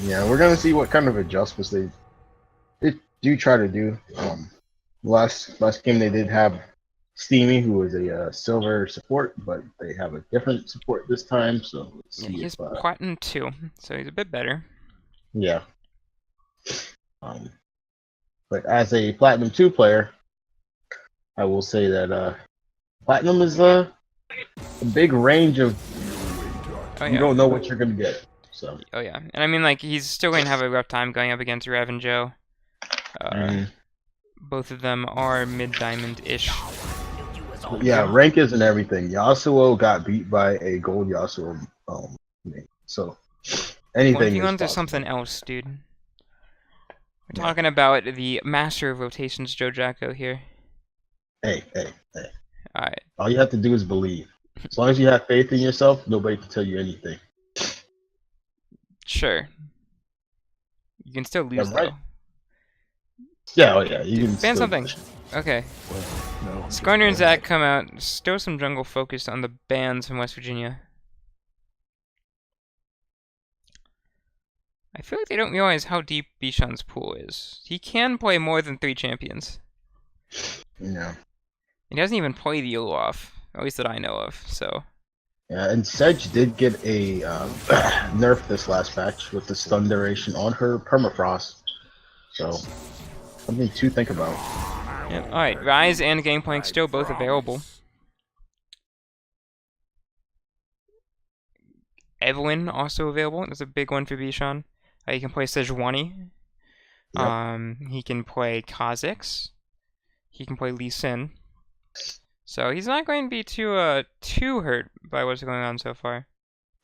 Yeah, we're gonna see what kind of adjustments they do try to do. Last game they did have Steamy, who was a silver support, but they have a different support this time. So let's Yeah, see if he's Platinum 2, so he's a bit better. yeah. Um, but as a Platinum 2 player, I will say that Platinum is a big range of Oh you yeah. don't know what you're gonna get. So Oh yeah. And I mean, like, he's still going to have a rough time going up against Rev and Joe. mhm. Both of them are mid-diamond-ish. Yeah, rank isn't everything. Yasuo got beat by a gold Yasuo mate. So anything is 1v1s or possible. something else, dude. We're Yeah. talking about the master of rotations, Joe Jacko here. Hey. Alright. All you have to do is believe. As long as you have faith in yourself, nobody can tell you anything. Sure. You can still lose, I'm right. though. Yeah, oh yeah, you Dude, can ban still. something. Okay. Well, no, just Skarner and one. Zach come out. Still some jungle focused on the bans from West Virginia. I feel like they don't realize how deep Bishan's pool is. He can play more than 3 champions. Yeah. He doesn't even play the Olaf, at least that I know of, so. Yeah, and Sedge did get a nerf this last patch with the stun duration on her permafrost. So something to think about. Yeah. Alright, Rise and Gangplank still both available. Evelyn also available. That's a big one for Bishan. He can play Sejuani. Yep. He can play Kha'Zix. He can play Lee Sin. So he's not going to be too hurt by what's going on so far.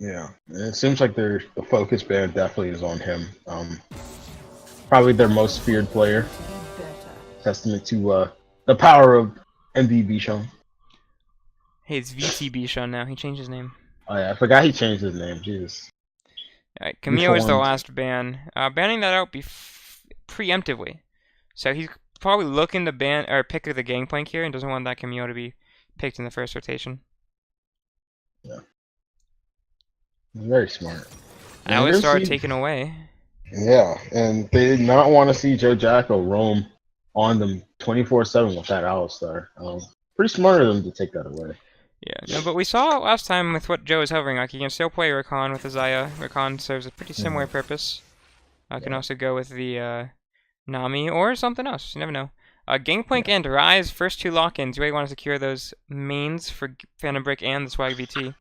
Yeah. And it seems like the focus band definitely is on him. Probably their most feared player. Testament to the power of MVB Sean. Hey, it's VT Bishan now. He changed his name. Oh yeah, I forgot he changed his name. Jesus. Alright, Camille is the Reformed. last ban. Banning that out preemptively. So he's probably looking to ban or pick the Gangplank here and doesn't want that Camille to be picked in the first rotation. Yeah. Very smart. And we're gonna Alistar see. taken away. Yeah, and they did not want to see Joe Jacko roam on them 24/7 with that Alistar. Pretty smart of them to take that away. Yeah, no, but we saw last time with what Joe is hovering, like he can still play Rakan with Azaya. Rakan serves a pretty similar purpose. Can Yeah. also go with the Nami or something else. You never know. Gangplank Yeah. and Rise, first 2 lock-ins. You really want to secure those mains for Phantom Brick and the Swag VT.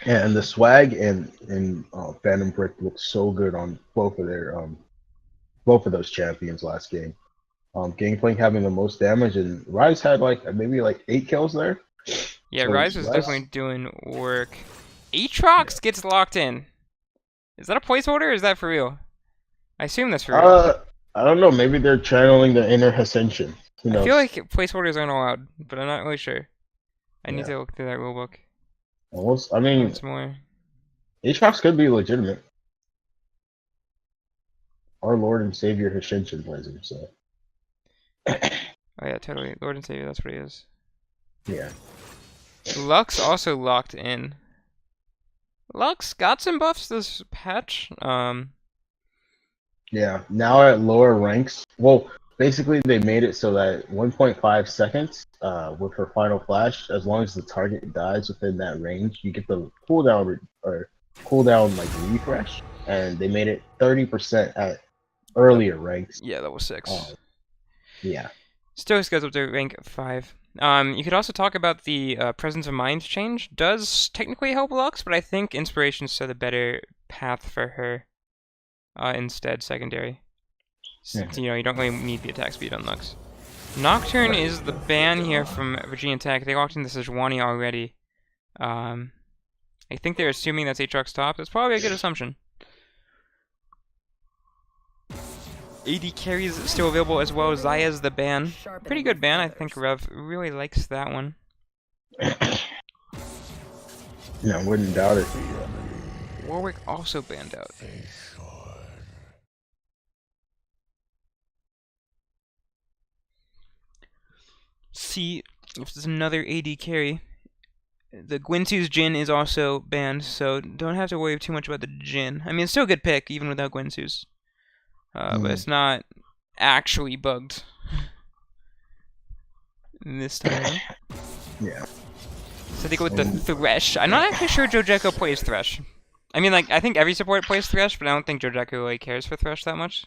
Yeah, and the swag and Phantom Brick looked so good on both of those champions last game. Gangplank having the most damage, and Rise had maybe 8 kills there. Yeah, So Rise was Rise, definitely doing work. Aatrox gets locked in. Is that a placeholder or is that for real? I assume that's for real. I don't know. Maybe they're channeling the inner Ascension. Who I feel knows? like placeholders aren't allowed, but I'm not really sure. I need Yeah. to look through that rulebook Almost. I mean, once more. Aatrox could be legitimate. Our Lord and Savior Hashinshin plays him, so Oh yeah, totally. Lord and Savior, that's what he is. yeah. Lux also locked in. Lux got some buffs this patch. Yeah, now at lower ranks. Well, basically they made it so that 1.5 seconds with her final flash, as long as the target dies within that range, you get the cooldown refresh, and they made it 30% at earlier ranks. Yeah, level 6. Yeah. Still goes up to rank 5. You could also talk about the Presence of Mind change. Does technically help Lux, but I think Inspiration set a better path for her instead, secondary. Since, you don't really need the attack speed on Lux. Nocturne is the ban here from Virginia Tech. They locked in the Sejuani already. I think they're assuming that's Aatrox top. That's probably a good assumption. AD carry is still available as well. Zaya's the ban. Pretty good ban. I think Rev really likes that one. Yeah, I wouldn't doubt it. Warwick also banned out. See if there's another AD carry. The Guinsoo's Jin is also banned, so don't have to worry too much about the Jin. I mean, it's still a good pick, even without Guinsoo's. But it's not actually bugged this time around. Yeah. So they go with the Thresh. I'm not actually sure Jojeko plays Thresh. I mean, like, I think every support plays Thresh, but I don't think Jojeko really cares for Thresh that much.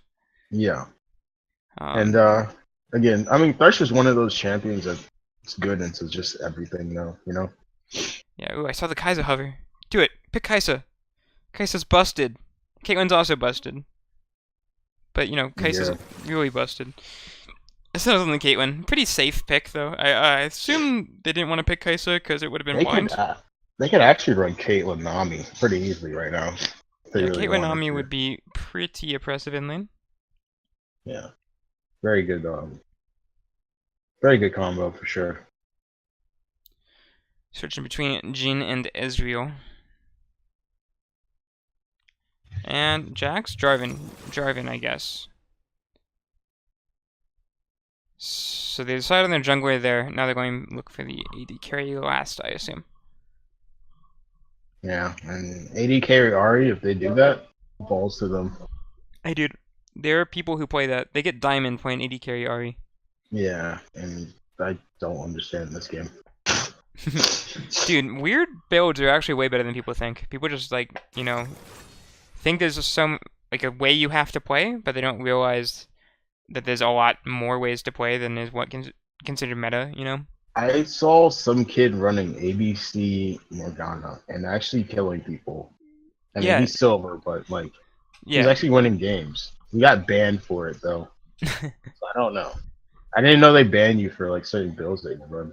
Yeah. And again, I mean, Thresh is one of those champions that's good into just everything, though. You know. Yeah. Ooh, I saw the Kai'Sa hover. Do it. Pick Kai'Sa. Kai'Sa's busted. Caitlyn's also busted. But you know, Kai'Sa's really busted. Instead of the Caitlyn, pretty safe pick though. I assume they didn't want to pick Kai'Sa because it would have been blind. They could actually run Caitlyn Nami pretty easily right now. Yeah, really Caitlyn Nami would be pretty oppressive in lane. Yeah, very good. Very good combo for sure. Switching between Jhin and Ezreal. And Jax? Jarvan, I guess. So they decided on their jungler there. Now they're going to look for the AD carry last, I assume. Yeah, and AD carry Ahri, if they do that, balls to them. Hey, dude, there are people who play that. They get diamond playing AD carry Ahri. Yeah, and I don't understand this game. Dude, weird builds are actually way better than people think. People just, like, you know, think there's some, like, a way you have to play, but they don't realize that there's a lot more ways to play than is what considered meta, you know? I saw some kid running ABC Morgana and actually killing people. I mean, he's silver, but, like, he's actually winning games. He got banned for it, though. So I don't know. I didn't know they banned you for, like, certain builds that you run.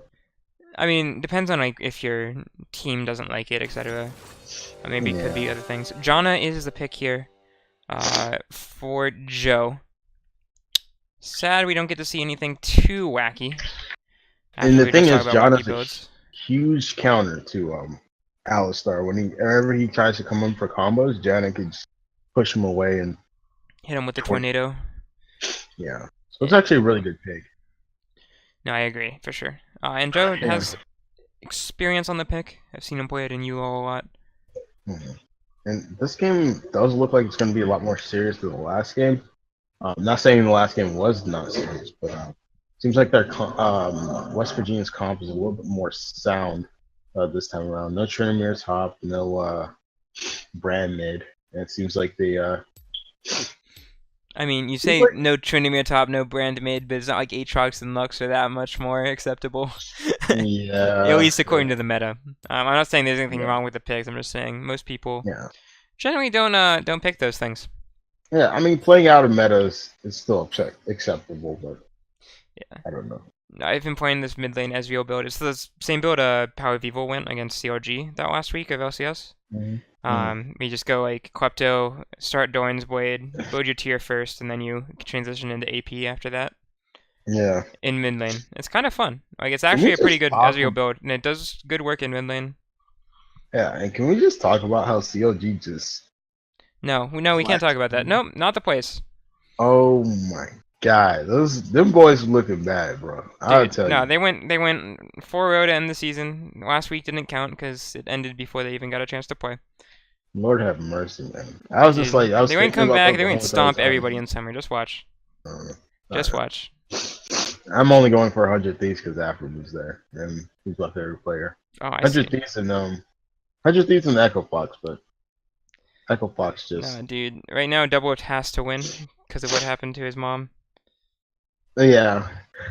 I mean, depends on, like, if your team doesn't like it, etc. Maybe it could be other things. Janna is the pick here for Joe. Sad we don't get to see anything too wacky. And the thing is, Janna's a huge counter to Alistar. Whenever he tries to come in for combos, Janna can just push him away and hit him with the tornado. Yeah, so it's actually a really good pick. No, I agree for sure. And Joe has experience on the pick. I've seen him play it in ULO a lot. And this game does look like it's going to be a lot more serious than the last game. Not saying the last game was not serious, but seems like their West Virginia's comp is a little bit more sound this time around. No Trinamere top, no Brand mid, and it seems like they. I mean, you say no Trinamere top, no Brand mid, but it's not like Aatrox and Lux are that much more acceptable. Yeah. At least according to the meta. I'm not saying there's anything wrong with the picks. I'm just saying most people generally don't pick those things. Yeah, I mean, playing out of metas is still acceptable, but I don't know. I've been playing this mid lane Ezreal build. It's the same build Power Vivo went against CRG that last week of LCS. We just go like Klepto, start Doran's Blade, build your tier first, and then you transition into AP after that. Yeah. In mid lane. It's kind of fun. Like, it's actually a pretty good Ezreal build, and it does good work in mid lane. Yeah, and can we just talk about how CLG just... No, we can't talk about that. Nope, not the place. Oh my god, them boys looking bad, bro. I'll tell you. No, they went 4-0 to end the season. Last week didn't count because it ended before they even got a chance to play. Lord have mercy, man. I was just like, they wouldn't come back. They wouldn't stomp everybody in summer. Just watch. Just watch. I'm only going for 100 Thieves because Afro was there, and he's my favorite player. Oh, 100 Thieves and 100 Thieves and Echo Fox, but Echo Fox just. No, dude. Right now, Double has to win because of what happened to his mom. Yeah.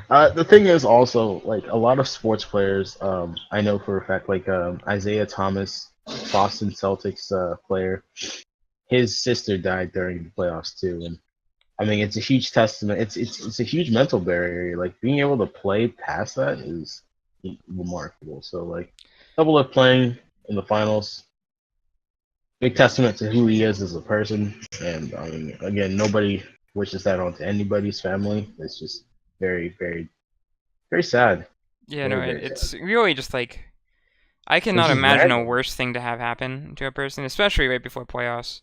The thing is also, like, a lot of sports players, I know for a fact, like Isaiah Thomas, Boston Celtics player, his sister died during the playoffs too, and I mean it's a huge testament. It's a huge mental barrier. Like, being able to play past that is remarkable. So, like, Double F playing in the finals, big testament to who he is as a person. And I mean, again, nobody wishes that onto anybody's family. It's just very, very, very sad. Yeah, it's really just like, I cannot imagine a worse thing to have happen to a person, especially right before playoffs.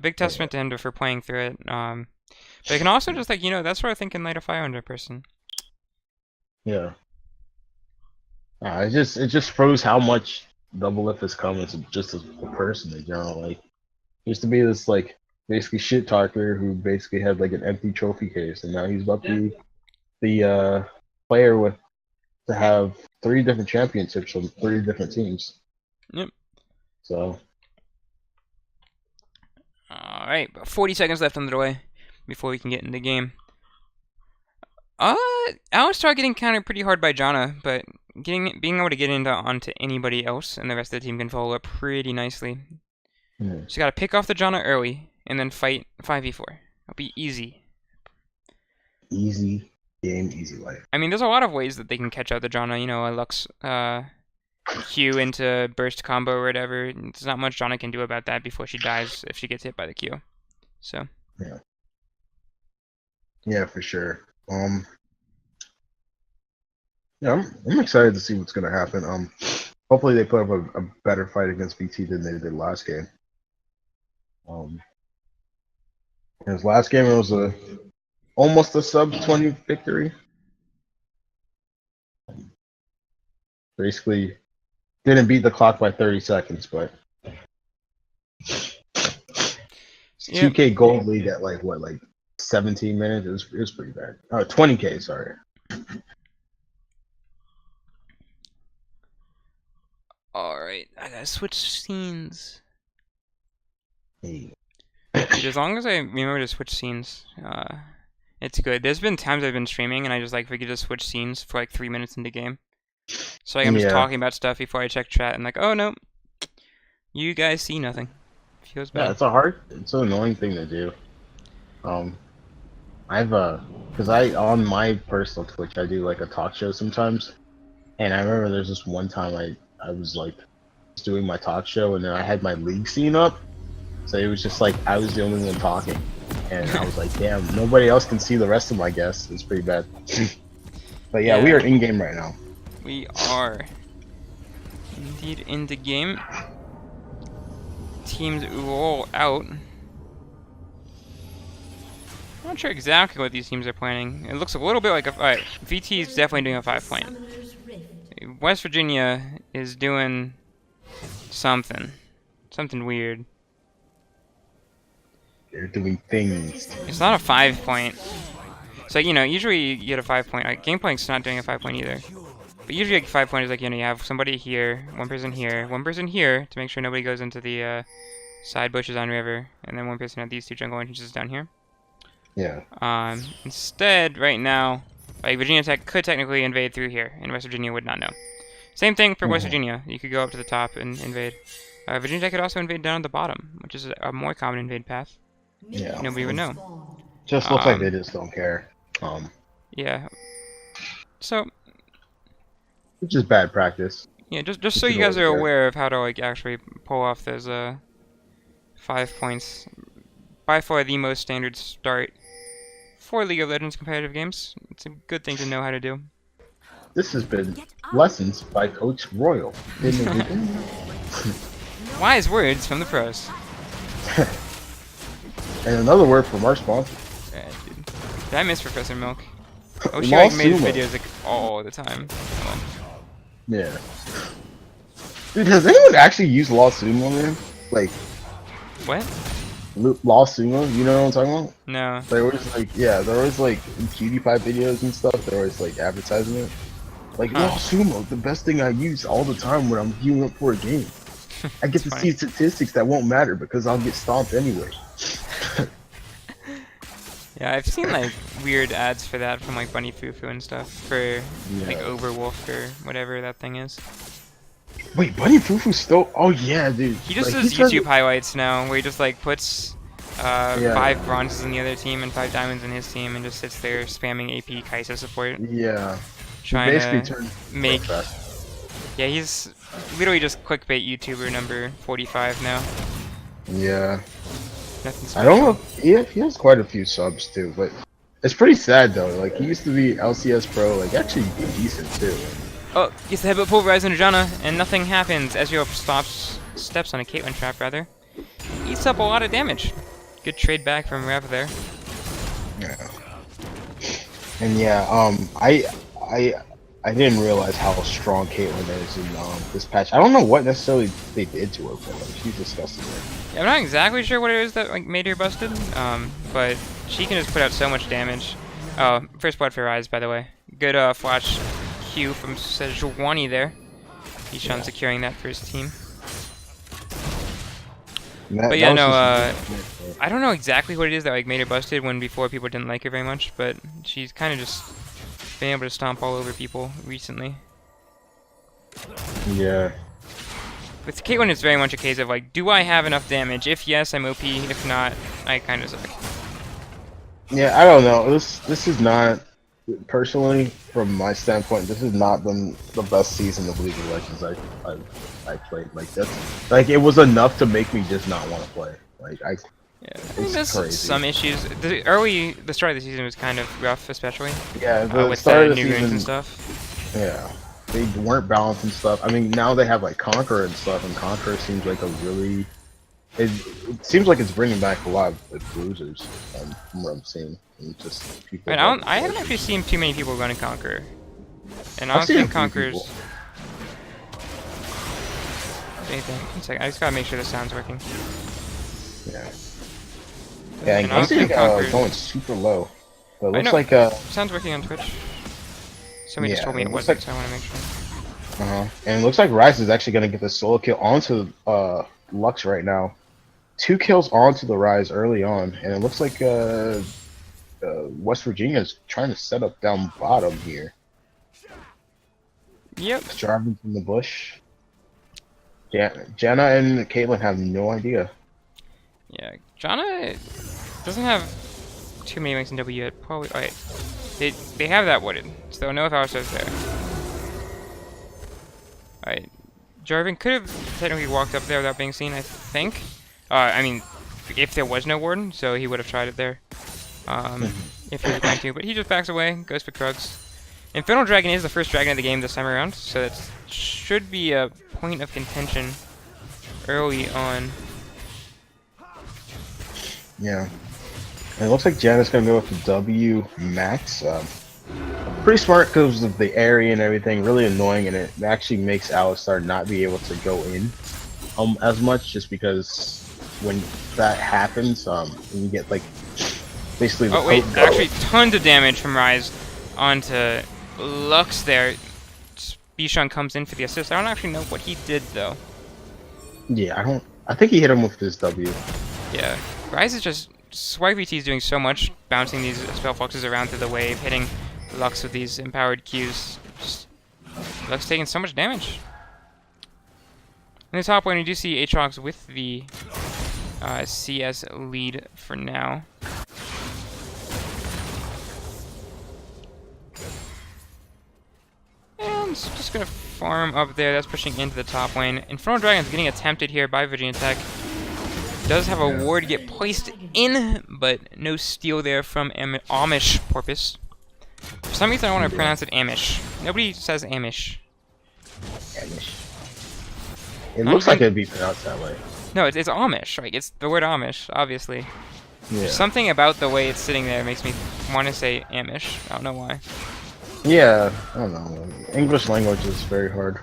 Big testament to him for playing through it. But I can also just, like, that's what I think in Light of Fire under a person. Yeah. it just shows how much Double Lift has come as just as a person in general. Like, he used to be this like basically shit talker who basically had like an empty trophy case, and now he's about to be the player with to have 3 different championships from 3 different teams. Yep. So. All right, about 40 seconds left on the way before we can get in the game. Alex started getting countered pretty hard by Janna, but being able to get onto anybody else, and the rest of the team can follow up pretty nicely. Just gotta pick off the Janna early, and then fight 5v4. It'll be easy. Easy game, easy life. I mean, there's a lot of ways that they can catch out the Janna. You know, a Lux Q into burst combo or whatever. There's not much Janna can do about that before she dies if she gets hit by the Q. So. Yeah. Yeah, for sure. Yeah, I'm excited to see what's gonna happen. Hopefully they put up a better fight against VT than they did last game. His last game it was almost a sub 20 victory. Basically, didn't beat the clock by 30 seconds, but 2K gold lead at like 17 minutes. It was pretty bad. 20K, sorry. Alright, I gotta switch scenes. Hey. Dude, as long as I remember to switch scenes, it's good. There's been times I've been streaming and I just like forget to switch scenes for like 3 minutes into the game. So like, I'm just talking about stuff before I check chat and like, oh no, you guys see nothing. Feels bad. Yeah, it's an annoying thing to do. Because on my personal Twitch I do like a talk show sometimes, and I remember there's this one time I was like doing my talk show and then I had my league scene up, so it was just like I was the only one talking, and I was like, damn, nobody else can see the rest of my guests. It's pretty bad. But yeah, we are in game right now. We are indeed in the game. Teams roll out. I'm not sure exactly what these teams are planning. It looks a little bit like a... Alright, VT is definitely doing a 5-point. West Virginia is doing something. Something weird. They're doing things. It's not a 5-point. So, you know, usually you get a 5-point. Like, Gameplank's not doing a 5-point either. But usually like 5-point is like, you know, you have somebody here, one person here to make sure nobody goes into the side bushes on river, and then one person at these 2 jungle entrances down here. Yeah. Instead, right now, like Virginia Tech could technically invade through here, and West Virginia would not know. Same thing for West Virginia. You could go up to the top and invade. Virginia Tech could also invade down at the bottom, which is a more common invade path. Yeah. Nobody would know. Just looks like they just don't care. Yeah. So. Which is bad practice. Yeah, just so you guys are aware of how to like actually pull off those 5 points. By far the most standard start for League of Legends competitive games. It's a good thing to know how to do. This has been lessons by Coach Royal. Wise words from the pros. And another word from our sponsor. Yeah, dude. Did I miss Professor Milk? Oh, she like made videos like all the time. Yeah. Dude, has anyone actually used Law Sumo, man? Like, what? Law Sumo, you know what I'm talking about? No. They're always like, yeah, they're always like in PewDiePie videos and stuff. They're always like advertising it. Like, Law Sumo, the best thing I use all the time when I'm healing up for a game. I get to see statistics that won't matter because I'll get stomped anyway. Yeah, I've seen like weird ads for that from like Bunny Fufu and stuff for like Overwolf or whatever that thing is. Wait, Bunny Fufu still? Oh yeah, dude. He just does YouTube highlights now, where he just like puts 5 bronzes in the other team and 5 diamonds in his team, and just sits there spamming AP Kai'Sa support. Yeah. Trying to make. Yeah, he's literally just clickbait YouTuber number 45 now. Yeah. Nothing special. I don't know. He has quite a few subs too, but it's pretty sad though. Like he used to be LCS pro, like actually decent too. Oh, gets the headbutt pulverized into Janna, and nothing happens. Ezreal steps on a Caitlyn trap rather. Eats up a lot of damage. Good trade back from Rev there. Yeah. And yeah, I didn't realize how strong Caitlyn is in this patch. I don't know what necessarily they did to her, but like she's disgusting. Yeah, I'm not exactly sure what it is that like made her busted, but she can just put out so much damage. Oh, first blood for Rise, by the way. Good flash Q from Sejuani there. Ishan securing that for his team. But yeah, no, I don't know exactly what it is that like made her busted when before people didn't like her very much, but she's kind of just been able to stomp all over people recently. Yeah. With Caitlyn, it's very much a case of like, do I have enough damage? If yes, I'm OP. If not, I kind of suck. Yeah, I don't know. This is not, personally, from my standpoint, this has not been the best season of League of Legends I played. Like that's like it was enough to make me just not want to play. Like Yeah, I mean, there's crazy. some issues. The start of the season was kind of rough, especially. Yeah, With start of the new season, runes and stuff. Yeah, they weren't balanced and stuff. I mean, now they have like Conqueror and stuff, and Conqueror seems like a really. It seems like it's bringing back a lot of like, bruisers from what I'm seeing. And just people. I haven't actually seen too many people running Conqueror, and I don't think Conqueror's. Anything. One second, I just gotta make sure the sound's working. Yeah. Yeah, and I'm seeing going super low. But it looks like sound's working on Twitch. Somebody just told me it wasn't, so I want to make sure. And it looks like Rise is actually gonna get the solo kill onto Lux right now. 2 kills onto the Rise early on, and it looks like West Virginia is trying to set up down bottom here. Yep. Driving from the bush. Janna and Caitlyn have no idea. Yeah, Janna doesn't have too many links in W yet. Probably. Oh, wait. They have that wooded, so no Thalassa's there. Alright. Jarvan could have technically walked up there without being seen, I think. I mean, if there was no warden, so he would have tried it there. If he was going to, but he just backs away, goes for Krugs. Infernal Dragon is the first dragon of the game this time around, so that should be a point of contention early on. Yeah. And it looks like Janna's gonna go with the W max. Pretty smart because of the area and everything, really annoying, and it actually makes Alistar not be able to go in as much, just because when that happens, you get like basically the actually tons of damage from Rise onto Lux there. Bishan comes in for the assist. I don't actually know what he did though. Yeah, I think he hit him with his W. Yeah. Rise is just YVT is doing so much, bouncing these spell fluxes around through the wave, hitting Lux with these empowered Qs. Lux taking so much damage. In the top lane, you do see Aatrox with the CS lead for now. And just gonna farm up there. That's pushing into the top lane. Infernal Dragon's getting attempted here by Virginia Tech. Does have a ward get placed in, but no steal there from Amish Porpoise. For some reason, I want to pronounce it Amish. Nobody says Amish. Amish. It looks like it'd be pronounced that way. No, it's Amish. Like it's the word Amish, obviously. Yeah. Something about the way it's sitting there makes me want to say Amish. I don't know why. Yeah, I don't know. English language is very hard.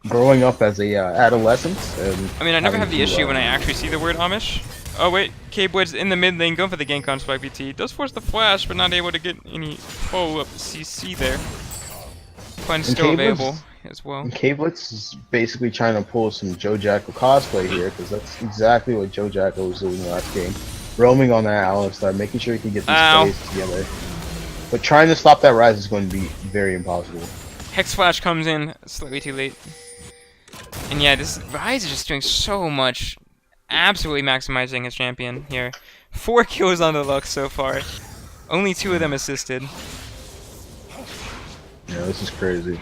Growing up as a adolescent, and I mean, I never have the issue when I actually see the word Amish. Oh wait, K-Boyd's in the mid lane, going for the gank on SpikeBT. Does force the flash, but not able to get any follow-up CC there. Pun's still available as well. And K-Blitz is basically trying to pull some Joe Jackal cosplay here, because that's exactly what Joe Jackal was doing last game. Roaming on that Alistar, making sure he can get these plays together. But trying to stop that Rise is going to be very impossible. Hex Flash comes in slightly too late. And yeah, this Rise is just doing so much. Absolutely maximizing his champion here. 4 kills on the Lux so far. Only 2 of them assisted. Yeah, this is crazy.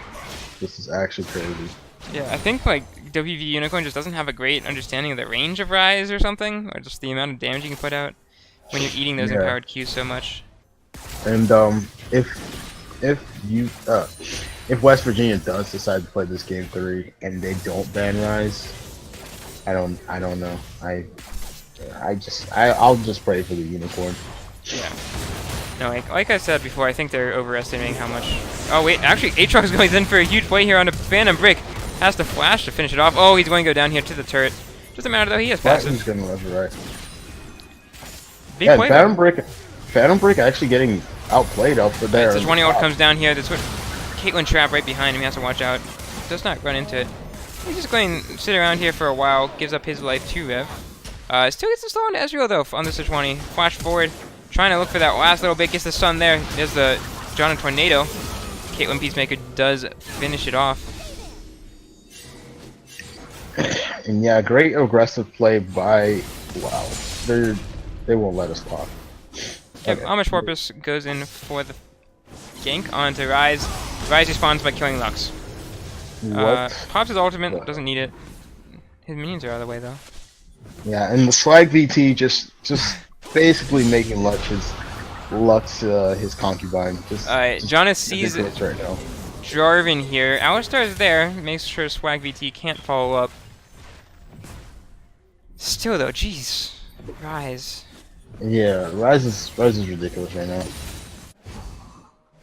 This is actually crazy. Yeah, I think like WVU Unicorn just doesn't have a great understanding of the range of Rise or something, or just the amount of damage you can put out when you're eating those empowered Qs so much. And if West Virginia does decide to play this game 3 and they don't ban Rise, I don't know. I'll just pray for the Unicorn. Yeah. No, like I said before, I think they're overestimating how much... Oh, wait, actually, Aatrox going in for a huge play here on a Phantom Brick. Has to flash to finish it off. Oh, he's going to go down here to the turret. Doesn't matter, though. He has passive. He's going to left or right. Big play, Phantom Brick actually getting outplayed out for there. This 20 ult comes down here. This Caitlyn trap right behind him. He has to watch out. Does not run into it. He's just going to sit around here for a while. Gives up his life to Rev. Still gets the slow on Ezreal, though, on this 20. Flash forward. Trying to look for that last little bit. Gets the stun there. There's the John Tornado. Caitlyn Peacemaker does finish it off. And yeah, great aggressive play by... Wow. They won't let us talk. Yep, okay. Amish Porpoise goes in for the gank onto Ryze. Ryze respawns by killing Lux. Pops his ultimate, doesn't need it. His minions are out of the way, though. Yeah, and the Swag VT just basically making Lux his concubine. Jonas sees right now. Jarvan here. Alistar is there, makes sure Swag VT can't follow up. Still though, jeez. Ryze. Yeah, Ryze is ridiculous right now.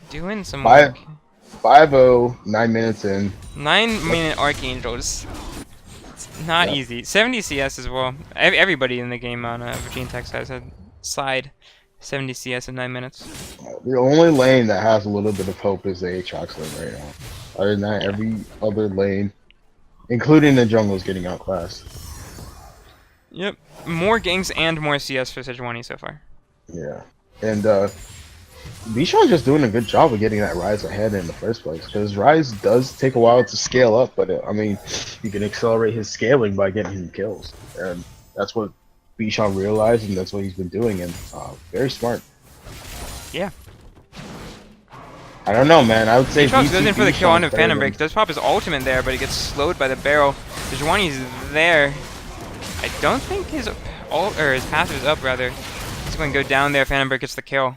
Doing some work. 5-0, 9 minutes in. 9-minute Archangels. It's not easy. 70 CS as well. Everybody in the game on Virginia Tech has had side 70 CS in 9 minutes. The only lane that has a little bit of hope is the Aatrox lane right now. Other than that, every other lane, including the jungle, is getting outclassed. Yep. More ganks and more CS for Sejuani so far. Yeah. And Bishan's just doing a good job of getting that Ryze ahead in the first place. Because Ryze does take a while to scale up, but I mean, you can accelerate his scaling by getting him kills. And that's what Bishan realized, and that's what he's been doing. And very smart. Yeah. I don't know, man. I would say Aatrox goes in for the kill on Phantom Break. Does pop his ultimate there, but he gets slowed by the barrel. Sejuani's there. I don't think his passive is up, rather. He's going to go down there. Phantom Break gets the kill.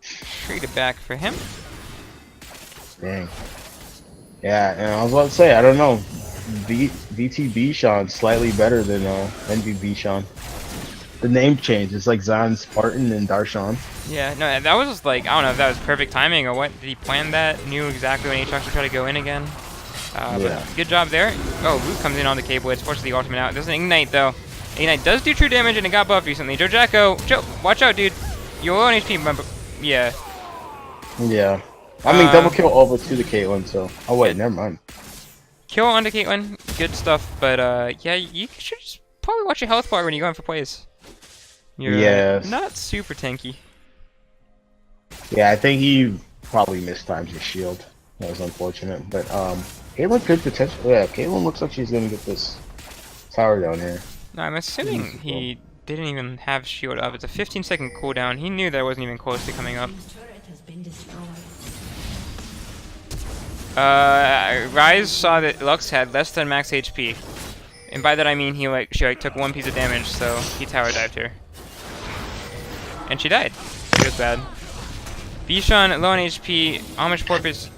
Treated back for him. Dang. Yeah, and I was about to say, I don't know. VT Bishan slightly better than NV Bishan. The name change. It's like Zan Spartan and Darshan. Yeah, no, that was just like, I don't know if that was perfect timing or what. Did he plan that? Knew exactly when Aatrox would try to go in again? But good job there. Oh, Root comes in on the cable. It's forces the ultimate out. It doesn't ignite, though. Ignite does do true damage, and it got buffed recently. Joe Jacko, watch out, dude. You're low on HP, remember. Yeah. Yeah. I mean, double kill over to the Caitlyn, so... Oh, wait, never mind. Kill onto Caitlyn. Good stuff, but, yeah, you should just probably watch your health bar when you're going for plays. You're not super tanky. Yeah, I think he probably mistimed his shield. That was unfortunate, but, Caitlyn could potentially... Yeah, Caitlyn looks like she's gonna get this tower down here. No, I'm assuming he didn't even have shield up. It's a 15-second cooldown. He knew that wasn't even close to coming up. Ryze saw that Lux had less than max HP. And by that I mean she took one piece of damage, so he tower dived her. And she died. It was bad. Bishan, low on HP, Amish Porpoise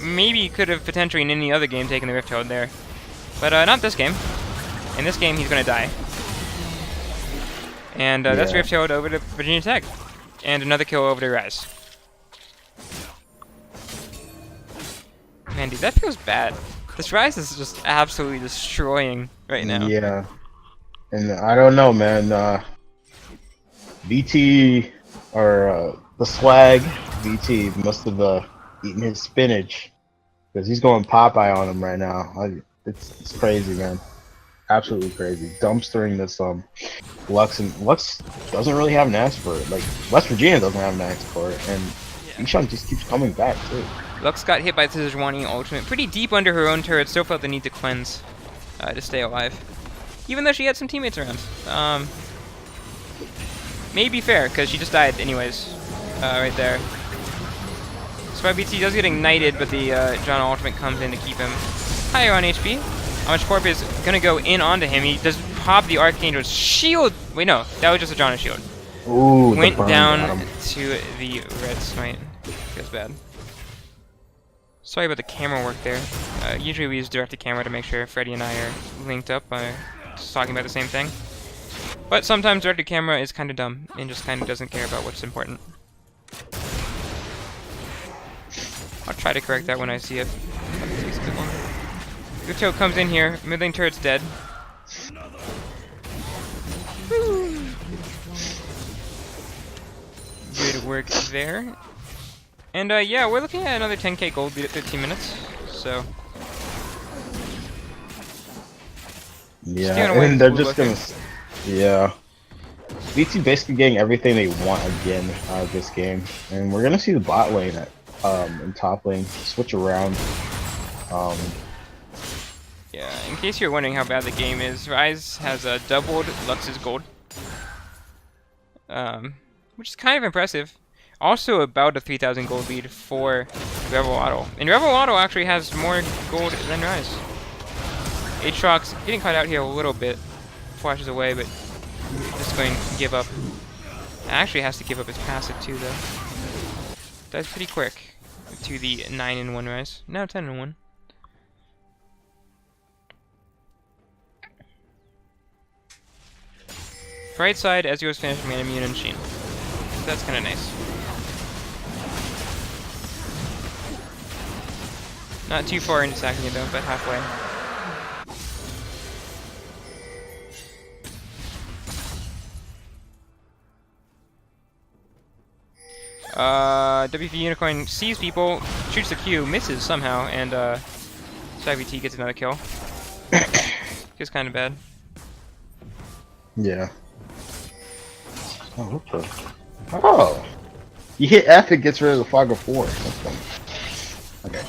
maybe could have potentially in any other game taken the Rift Hold there. But not this game. In this game, he's going to die. And that's Rift Hold over to Virginia Tech. And another kill over to Ryze. Man, dude, that feels bad. This Ryze is just absolutely destroying right now. Yeah. And I don't know, man. VT, or the Swag VT must have eaten his spinach. Because he's going Popeye on him right now. It's crazy, man. Absolutely crazy. Dumpstering this Lux, and Lux doesn't really have an axe for it. Like, West Virginia doesn't have an axe for it, and Bishan just keeps coming back too. Lux got hit by Sejuani ultimate pretty deep under her own turret, still felt the need to cleanse to stay alive. Even though she had some teammates around. May be fair, because she just died anyways. Right there. So BT does get ignited, but the John ultimate comes in to keep him higher on HP. Amish Porpoise is going to go in onto him. He does pop the Archangel's shield. Wait, no. That was just a John shield. Ooh, went down to the red smite. Feels bad. Sorry about the camera work there. Usually we use direct to camera to make sure Freddy and I are linked up by just talking about the same thing. But sometimes directed camera is kind of dumb and just kind of doesn't care about what's important. I'll try to correct that when I see it. That takes a bit longer. Guto comes in here. Mid lane turret's dead. Good work there. And yeah, we're looking at another 10k gold lead at 15 minutes. So yeah, and they're just gonna. Yeah. VT basically getting everything they want again out of this game, and we're gonna see the bot lane and top lane switch around. Yeah, in case you're wondering how bad the game is, Ryze has doubled Lux's gold, which is kind of impressive. Also about a 3,000 gold lead for Rebel Auto, and Rebel Auto actually has more gold than Ryze. Aatrox getting caught out here a little bit, flashes away, but just going to give up. Actually has to give up his passive too, though. That's pretty quick to the 9-1 Ryze. Now 10-1. Right side, Ezreal's finished Man Immune and Sheen. So that's kind of nice. Not too far into sacking it though, but halfway. WVU Unicorn sees people, shoots the Q, misses somehow, and SpikeVT gets another kill. Feels kind of bad. Yeah. Oh, what the? Oh! You hit F, it gets rid of the fog of 4. That's fun. Okay.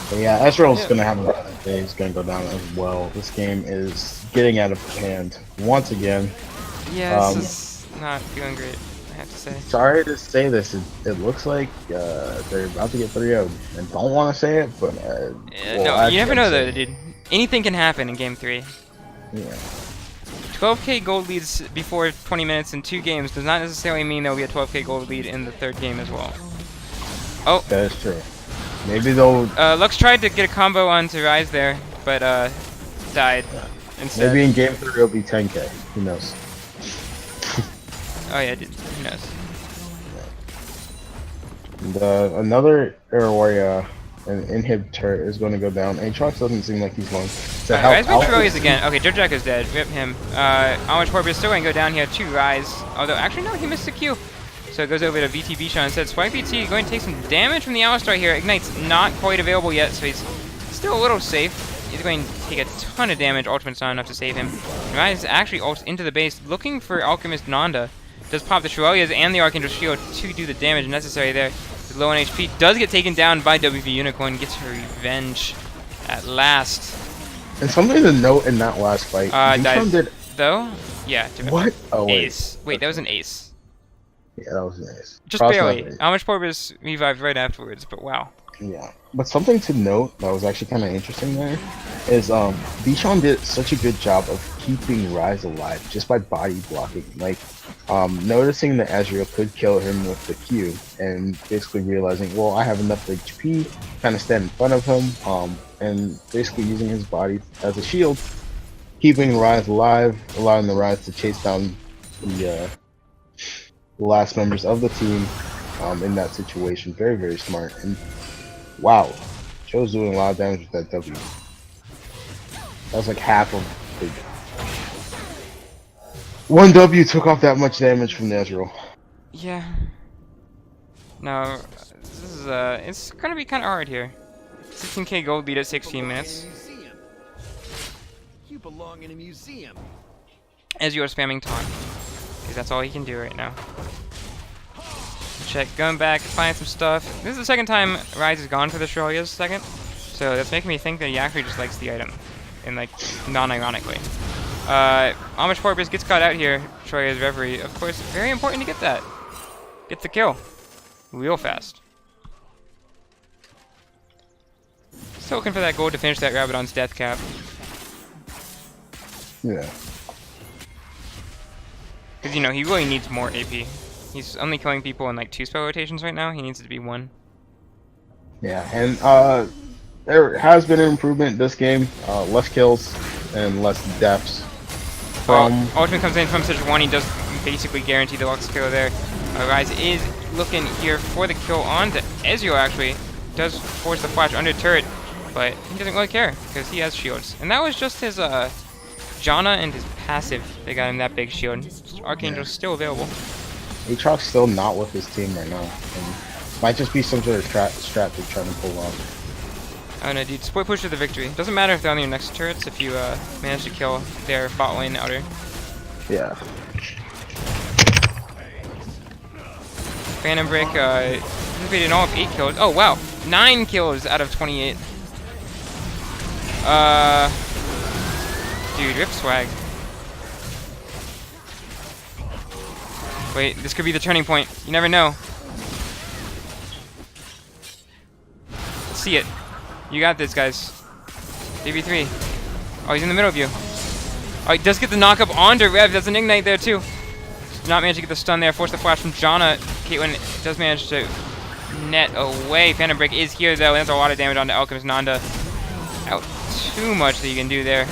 But yeah, Ezreal's gonna have a bad day. He's gonna go down as well. This game is getting out of hand once again. Yeah, this is not feeling great, I have to say. Sorry to say this, it looks like they're about to get 3-0. I don't want to say it, but well, no, you never know though, dude. Anything can happen in Game 3. Yeah. 12k gold leads before 20 minutes in 2 games does not necessarily mean there will be a 12k gold lead in the 3rd game as well. Oh. That is true. Maybe they'll... Lux tried to get a combo onto Ryze there, but died instead. Maybe in Game 3 it'll be 10k. Who knows? Oh yeah, who knows? And, another area an inhibitor is going to go down. Aatrox doesn't seem like he's going to help Ryze out. Ryze again. Okay, Jojack is dead. Rip him. Homage Corp is still going to go down here to Ryze. Although, actually, no, he missed the Q. So it goes over to VT Bishan instead. SpikeVT going to take some damage from the Alistar here. Ignite's not quite available yet, so he's still a little safe. He's going to take a ton of damage. Ultimate's not enough to save him. Ryze actually ults into the base, looking for Alchemist Nanda. Does pop the Shurelya's and the Archangel Shield to do the damage necessary there. He's low on HP. Does get taken down by WV Unicorn. Gets her revenge at last. And something to note in that last fight. Died did... though? Yeah. What? Oh, wait. Ace. Wait, that was an ace. Yeah, that was nice. Just barely. Homage Porpoise revived right afterwards, but wow. Yeah. But something to note that was actually kind of interesting there is Bishan did such a good job of keeping Ryze alive just by body blocking. Like, noticing that Ezreal could kill him with the Q and basically realizing, well, I have enough HP, kind of stand in front of him, and basically using his body as a shield, keeping Ryze alive, allowing the Ryze to chase down the last members of the team in that situation. Very, very smart. And wow, Joe's doing a lot of damage with that W. That was like half of the... One W took off that much damage from the Ezreal. Yeah. No, this is it's gonna be kind of hard here. 16k gold lead at 16 minutes. You belong in a museum. As you are spamming taunt, because that's all he can do right now. Check, going back, find some stuff. This is the second time Ryze has gone for the Shurelya's second, so that's making me think that he actually just likes the item, and like non-ironically. Homage Porpoise gets caught out here. Shurelya's Reverie, of course, very important to get that. Get the kill, real fast. Still looking for that gold to finish that Rabadon's death cap. Yeah. Because, you know, he really needs more AP. He's only killing people in like 2 spell rotations right now. He needs it to be 1. Yeah, and there has been an improvement this game. Less kills and less deaths from. Ultimate comes in from Citrus 1. He does basically guarantee the Lux kill there. Rise is looking here for the kill on to Ezreal, actually. Does force the flash under turret, but he doesn't really care because he has shields. And that was just his Janna and his passive that got him that big shield. Archangel's still available. Aatrox's still not with his team right now. And might just be some sort of strat they're trying to pull off. Oh no, dude, split push to the victory. Doesn't matter if they're on your next turrets if you manage to kill their bot lane outer. Yeah. Phantom Break, anticipated all of 8 kills. Oh wow, 9 kills out of 28. Dude, rip swag. Wait, this could be the turning point. You never know. Let's see it. You got this, guys. DB3. Oh, he's in the middle of you. Oh, he does get the knock up onto Rev. That's an ignite there, too. Does not manage to get the stun there. Force the flash from Janna. Caitlyn does manage to net away. Phantom Break is here, though. And that's a lot of damage onto Alchemist Nanda. Out too much that you can do there.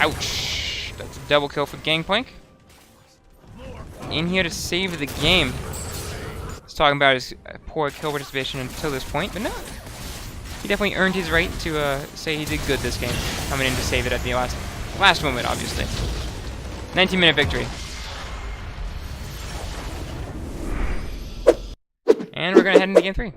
Ouch. That's a double kill for Gangplank. In here to save the game. He's talking about his poor kill participation until this point, but no. He definitely earned his right to say he did good this game. Coming in to save it at the last moment, obviously. 19-minute victory. And we're going to head into game 3.